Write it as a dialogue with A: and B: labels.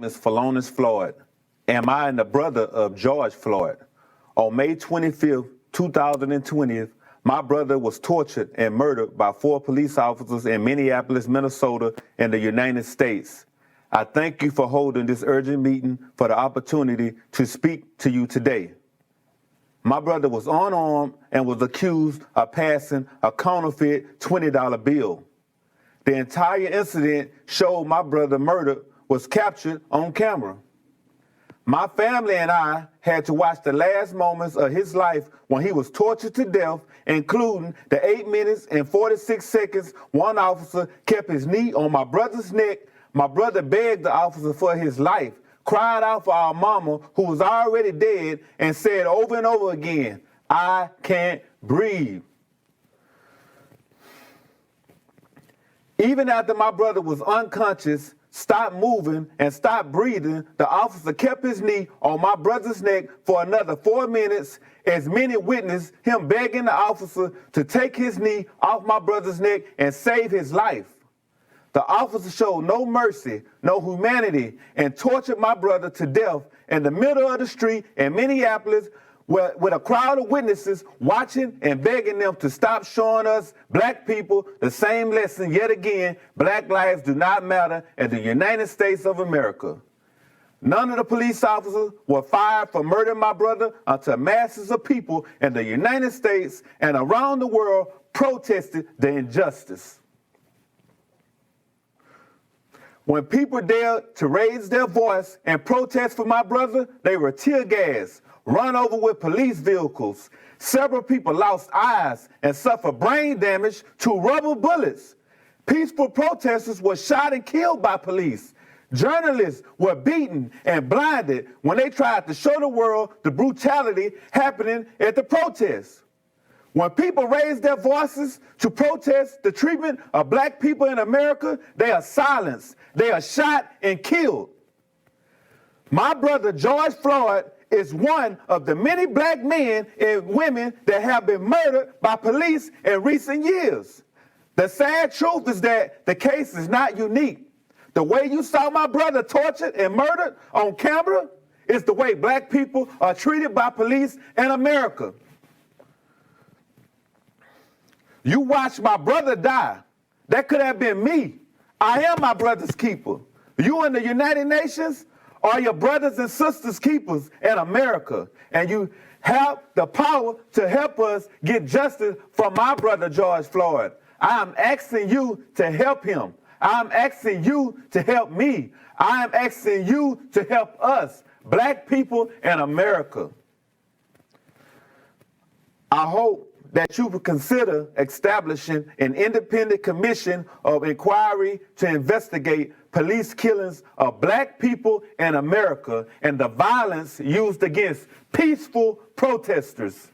A: Is Floyds Floyd. Am I the brother of George Floyd? On May 25th, 2020, my brother was tortured and murdered by 4 police officers in Minneapolis, Minnesota, in the United States. I thank you for holding this urgent meeting for the opportunity to speak to you today. My brother was unarmed and was accused of passing a counterfeit $20 bill. The entire incident showed my brother murdered was captured on camera. My family and I had to watch the last moments of his life when he was tortured to death, including the 8 minutes and 46 seconds one officer kept his knee on my brother's neck. My brother begged the officer for his life, cried out for our mama, who was already dead, and said over and over again, "I can't breathe." Even after my brother was unconscious, stopped moving, and stopped breathing, the officer kept his knee on my brother's neck for another 4 minutes, as many witnessed him begging the officer to take his knee off my brother's neck and save his life. The officer showed no mercy, no humanity, and tortured my brother to death in the middle of the street in Minneapolis, with a crowd of witnesses watching and begging them to stop showing us black people the same lesson yet again: black lives do not matter in the United States of America. None of the police officers were fired for murdering my brother until masses of people in the United States and around the world protested the injustice. When people dared to raise their voice and protest for my brother, they were tear gassed, run over with police vehicles. Several people lost eyes and suffered brain damage to rubber bullets. Peaceful protesters were shot and killed by police. Journalists were beaten and blinded when they tried to show the world the brutality happening at the protests. When people raise their voices to protest the treatment of black people in America, they are silenced, they are shot and killed. My brother George Floyd is one of the many black men and women that have been murdered by police in recent years. The sad truth is that the case is not unique. The way you saw my brother tortured and murdered on camera is the way black people are treated by police in America. You watched my brother die. That could have been me. I am my brother's keeper. You in the United Nations are your brothers and sisters keepers in America. And you have the power to help us get justice for my brother George Floyd. I'm asking you to help him. I'm asking you to help me. I'm asking you to help us, black people in America. I hope that you would consider establishing an independent commission of inquiry to investigate police killings of black people in America and the violence used against peaceful protesters.